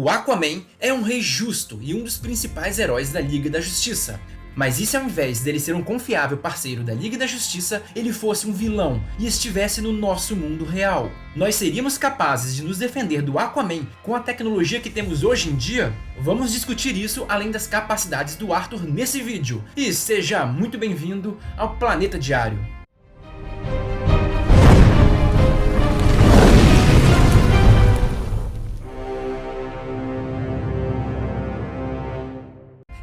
O Aquaman é um rei justo e um dos principais heróis da Liga da Justiça. Mas e se ao invés dele ser um confiável parceiro da Liga da Justiça, ele fosse um vilão e estivesse no nosso mundo real? Nós seríamos capazes de nos defender do Aquaman com a tecnologia que temos hoje em dia? Vamos discutir isso além das capacidades do Arthur nesse vídeo. E seja muito bem-vindo ao Planeta Diário.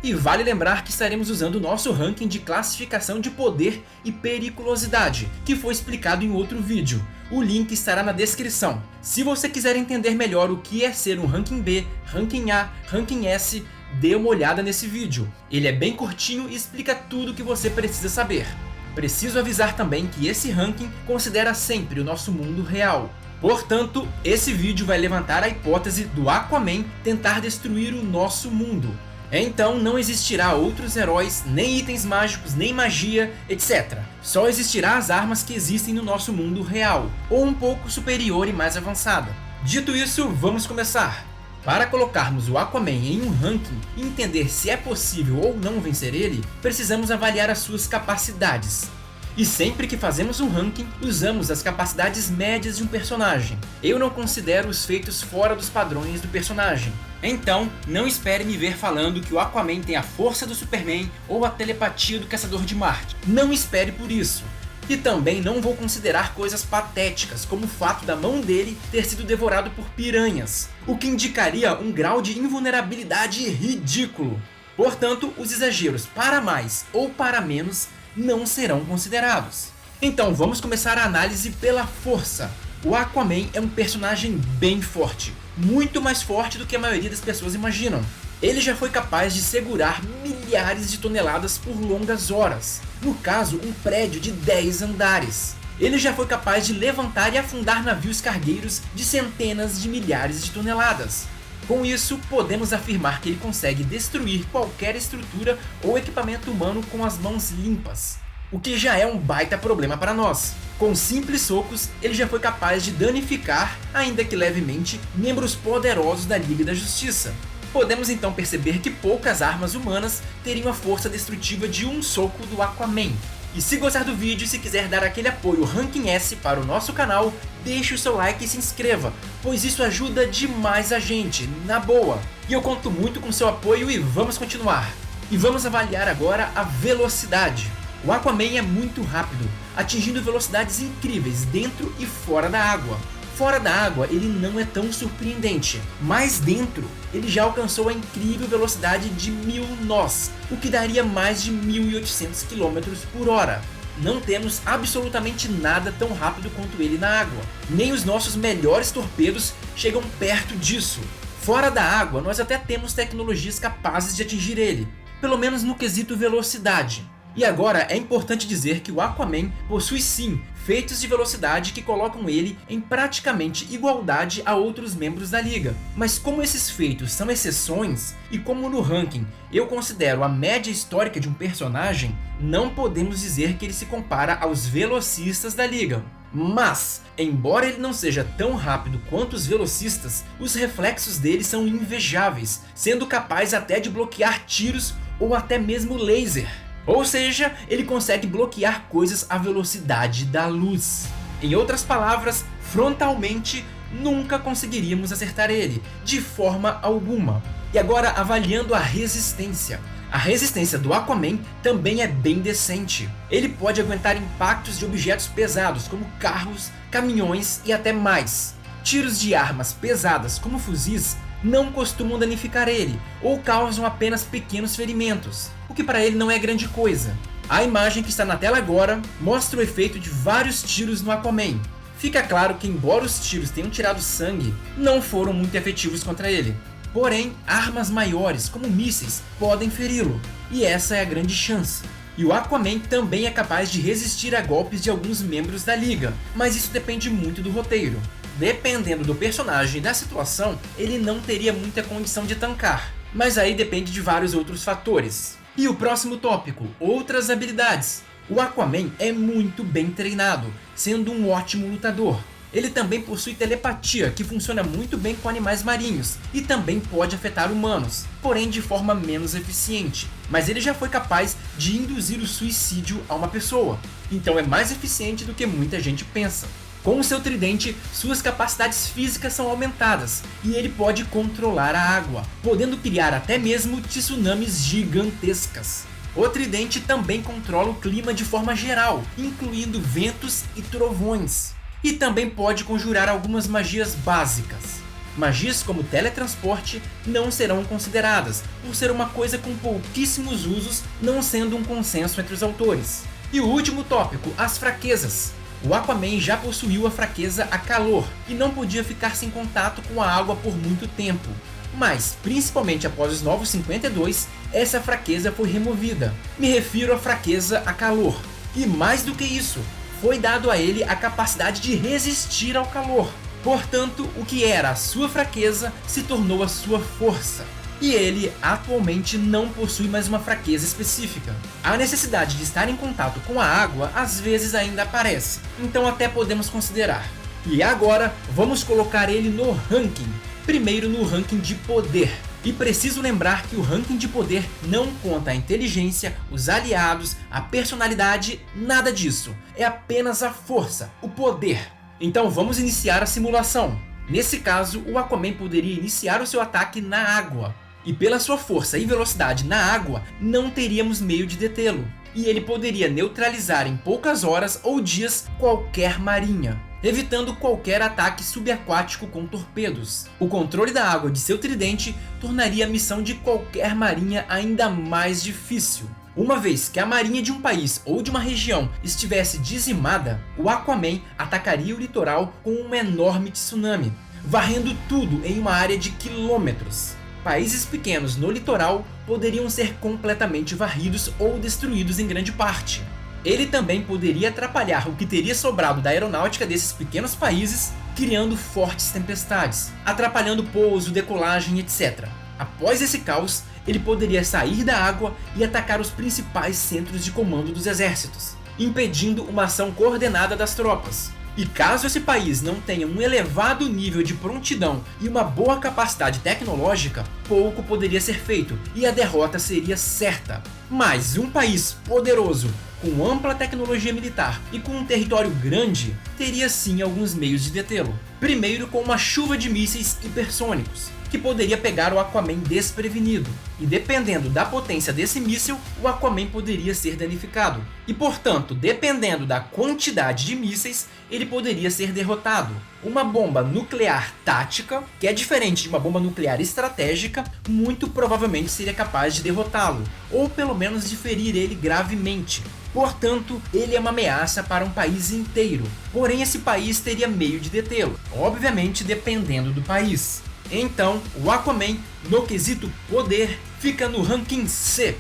E vale lembrar que estaremos usando o nosso ranking de classificação de poder e periculosidade, que foi explicado em outro vídeo. O link estará na descrição. Se você quiser entender melhor o que é ser um ranking B, ranking A, ranking S, dê uma olhada nesse vídeo. Ele é bem curtinho e explica tudo o que você precisa saber. Preciso avisar também que esse ranking considera sempre o nosso mundo real. Portanto, esse vídeo vai levantar a hipótese do Aquaman tentar destruir o nosso mundo. Então não existirá outros heróis, nem itens mágicos, nem magia, etc. Só existirá as armas que existem no nosso mundo real, ou um pouco superior e mais avançada. Dito isso, vamos começar. Para colocarmos o Aquaman em um ranking e entender se é possível ou não vencer ele, precisamos avaliar as suas capacidades. E sempre que fazemos um ranking, usamos as capacidades médias de um personagem. Eu não considero os feitos fora dos padrões do personagem. Então, não espere me ver falando que o Aquaman tem a força do Superman ou a telepatia do Caçador de Marte. Não espere por isso. E também não vou considerar coisas patéticas, como o fato da mão dele ter sido devorado por piranhas, o que indicaria um grau de invulnerabilidade ridículo. Portanto, os exageros para mais ou para menos não serão considerados. Então vamos começar a análise pela força. O Aquaman é um personagem bem forte, muito mais forte do que a maioria das pessoas imaginam. Ele já foi capaz de segurar milhares de toneladas por longas horas, no caso um prédio de 10 andares. Ele já foi capaz de levantar e afundar navios cargueiros de centenas de milhares de toneladas. Com isso, podemos afirmar que ele consegue destruir qualquer estrutura ou equipamento humano com as mãos limpas, o que já é um baita problema para nós. Com simples socos, ele já foi capaz de danificar, ainda que levemente, membros poderosos da Liga da Justiça. Podemos então perceber que poucas armas humanas teriam a força destrutiva de um soco do Aquaman. E se gostar do vídeo e se quiser dar aquele apoio Ranking S para o nosso canal, deixe o seu like e se inscreva, pois isso ajuda demais a gente, na boa. E eu conto muito com seu apoio e vamos continuar. E vamos avaliar agora a velocidade. O Aquaman é muito rápido, atingindo velocidades incríveis dentro e fora da água. Fora da água ele não é tão surpreendente, mas dentro ele já alcançou a incrível velocidade de 1000 nós, o que daria mais de 1800 km por hora. Não temos absolutamente nada tão rápido quanto ele na água, nem os nossos melhores torpedos chegam perto disso. Fora da água nós até temos tecnologias capazes de atingir ele, pelo menos no quesito velocidade. E agora é importante dizer que o Aquaman possui sim feitos de velocidade que colocam ele em praticamente igualdade a outros membros da liga. Mas como esses feitos são exceções, e como no ranking eu considero a média histórica de um personagem, não podemos dizer que ele se compara aos velocistas da liga. Mas, embora ele não seja tão rápido quanto os velocistas, os reflexos dele são invejáveis, sendo capaz até de bloquear tiros ou até mesmo laser. Ou seja, ele consegue bloquear coisas à velocidade da luz. Em outras palavras, frontalmente, nunca conseguiríamos acertar ele, de forma alguma. E agora avaliando a resistência. A resistência do Aquaman também é bem decente. Ele pode aguentar impactos de objetos pesados, como carros, caminhões e até mais. Tiros de armas pesadas, como fuzis, não costumam danificar ele, ou causam apenas pequenos ferimentos, o que para ele não é grande coisa. A imagem que está na tela agora mostra o efeito de vários tiros no Aquaman. Fica claro que embora os tiros tenham tirado sangue, não foram muito efetivos contra ele. Porém, armas maiores, como mísseis, podem feri-lo, e essa é a grande chance. E o Aquaman também é capaz de resistir a golpes de alguns membros da liga, mas isso depende muito do roteiro. Dependendo do personagem e da situação, ele não teria muita condição de tancar, mas aí depende de vários outros fatores. E o próximo tópico, outras habilidades. O Aquaman é muito bem treinado, sendo um ótimo lutador. Ele também possui telepatia, que funciona muito bem com animais marinhos, e também pode afetar humanos, porém de forma menos eficiente. Mas ele já foi capaz de induzir o suicídio a uma pessoa, então é mais eficiente do que muita gente pensa. Com o seu tridente, suas capacidades físicas são aumentadas, e ele pode controlar a água, podendo criar até mesmo tsunamis gigantescas. O tridente também controla o clima de forma geral, incluindo ventos e trovões. E também pode conjurar algumas magias básicas. Magias como teletransporte não serão consideradas, por ser uma coisa com pouquíssimos usos, não sendo um consenso entre os autores. E o último tópico, as fraquezas. O Aquaman já possuiu a fraqueza a calor, e não podia ficar sem contato com a água por muito tempo. Mas, principalmente após os Novos 52, essa fraqueza foi removida. Me refiro à fraqueza a calor. E mais do que isso, foi dado a ele a capacidade de resistir ao calor. Portanto, o que era a sua fraqueza se tornou a sua força. E ele atualmente não possui mais uma fraqueza específica. A necessidade de estar em contato com a água às vezes ainda aparece, então até podemos considerar. E agora, vamos colocar ele no ranking. Primeiro no ranking de poder. E preciso lembrar que o ranking de poder não conta a inteligência, os aliados, a personalidade, nada disso. É apenas a força, o poder. Então vamos iniciar a simulação. Nesse caso, o Aquaman poderia iniciar o seu ataque na água. E pela sua força e velocidade na água, não teríamos meio de detê-lo. E ele poderia neutralizar em poucas horas ou dias qualquer marinha, evitando qualquer ataque subaquático com torpedos. O controle da água de seu tridente tornaria a missão de qualquer marinha ainda mais difícil. Uma vez que a marinha de um país ou de uma região estivesse dizimada, o Aquaman atacaria o litoral com um enorme tsunami, varrendo tudo em uma área de quilômetros. Países pequenos no litoral poderiam ser completamente varridos ou destruídos em grande parte. Ele também poderia atrapalhar o que teria sobrado da aeronáutica desses pequenos países, criando fortes tempestades, atrapalhando pouso, decolagem, etc. Após esse caos, ele poderia sair da água e atacar os principais centros de comando dos exércitos, impedindo uma ação coordenada das tropas. E caso esse país não tenha um elevado nível de prontidão e uma boa capacidade tecnológica, pouco poderia ser feito e a derrota seria certa. Mas um país poderoso, com ampla tecnologia militar e com um território grande, teria sim alguns meios de detê-lo. Primeiro com uma chuva de mísseis hipersônicos, que poderia pegar o Aquaman desprevenido, e dependendo da potência desse míssil, o Aquaman poderia ser danificado. E portanto, dependendo da quantidade de mísseis, ele poderia ser derrotado. Uma bomba nuclear tática, que é diferente de uma bomba nuclear estratégica, muito provavelmente seria capaz de derrotá-lo, ou pelo menos de ferir ele gravemente. Portanto, ele é uma ameaça para um país inteiro, porém esse país teria meio de detê-lo, obviamente dependendo do país. Então, o Aquaman, no quesito poder, fica no ranking C.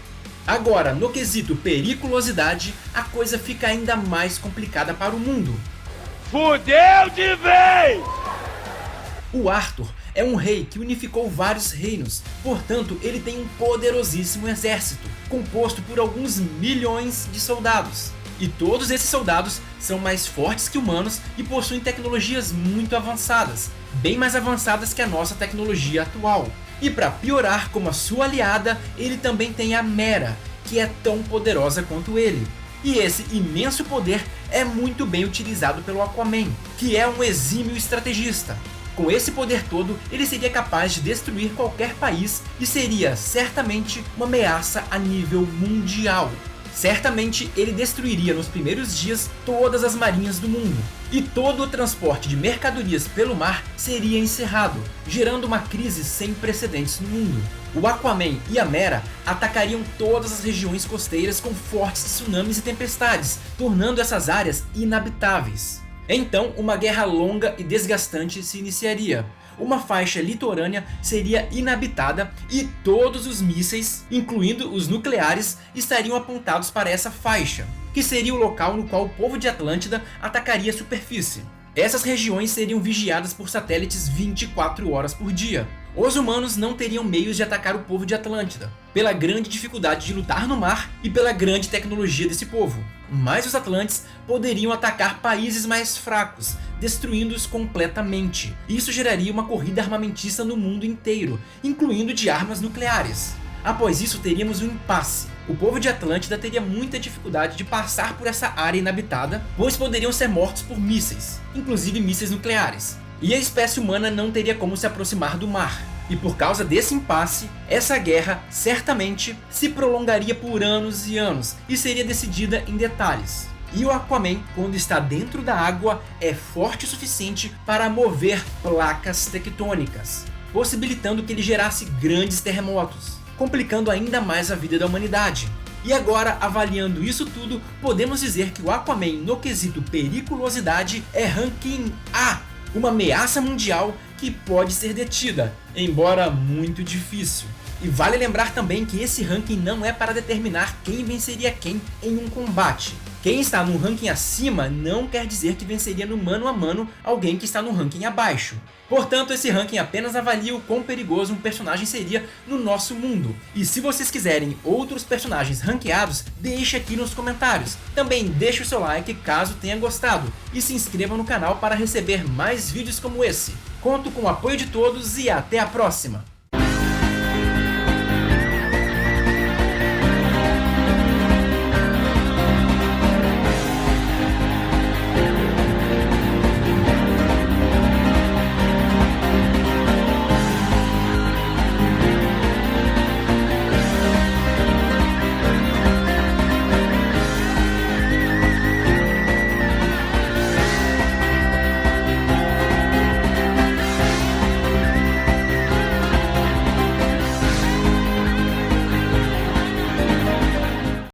Agora, no quesito periculosidade, a coisa fica ainda mais complicada para o mundo. Fudeu de vez! O Arthur é um rei que unificou vários reinos, portanto ele tem um poderosíssimo exército, composto por alguns milhões de soldados. E todos esses soldados são mais fortes que humanos e possuem tecnologias muito avançadas, bem mais avançadas que a nossa tecnologia atual. E para piorar, como a sua aliada, ele também tem a Mera, que é tão poderosa quanto ele. E esse imenso poder é muito bem utilizado pelo Aquaman, que é um exímio estrategista. Com esse poder todo, ele seria capaz de destruir qualquer país e seria certamente uma ameaça a nível mundial. Certamente ele destruiria nos primeiros dias todas as marinhas do mundo, e todo o transporte de mercadorias pelo mar seria encerrado, gerando uma crise sem precedentes no mundo. O Aquaman e a Mera atacariam todas as regiões costeiras com fortes tsunamis e tempestades, tornando essas áreas inabitáveis. Então, uma guerra longa e desgastante se iniciaria. Uma faixa litorânea seria inabitada e todos os mísseis, incluindo os nucleares, estariam apontados para essa faixa, que seria o local no qual o povo de Atlântida atacaria a superfície. Essas regiões seriam vigiadas por satélites 24 horas por dia, Os humanos não teriam meios de atacar o povo de Atlântida, pela grande dificuldade de lutar no mar e pela grande tecnologia desse povo. Mas os Atlantes poderiam atacar países mais fracos, destruindo-os completamente. Isso geraria uma corrida armamentista no mundo inteiro, incluindo de armas nucleares. Após isso, teríamos um impasse. O povo de Atlântida teria muita dificuldade de passar por essa área inabitada, pois poderiam ser mortos por mísseis, inclusive mísseis nucleares. E a espécie humana não teria como se aproximar do mar. E por causa desse impasse, essa guerra certamente se prolongaria por anos e anos e seria decidida em detalhes. E o Aquaman, quando está dentro da água, é forte o suficiente para mover placas tectônicas, possibilitando que ele gerasse grandes terremotos, complicando ainda mais a vida da humanidade. E agora, avaliando isso tudo, podemos dizer que o Aquaman, no quesito periculosidade, é ranking A, uma ameaça mundial que pode ser detida, embora muito difícil. E vale lembrar também que esse ranking não é para determinar quem venceria quem em um combate. Quem está no ranking acima não quer dizer que venceria no mano a mano alguém que está no ranking abaixo. Portanto, esse ranking apenas avalia o quão perigoso um personagem seria no nosso mundo. E se vocês quiserem outros personagens ranqueados, deixe aqui nos comentários. Também deixe o seu like caso tenha gostado e se inscreva no canal para receber mais vídeos como esse. Conto com o apoio de todos e até a próxima!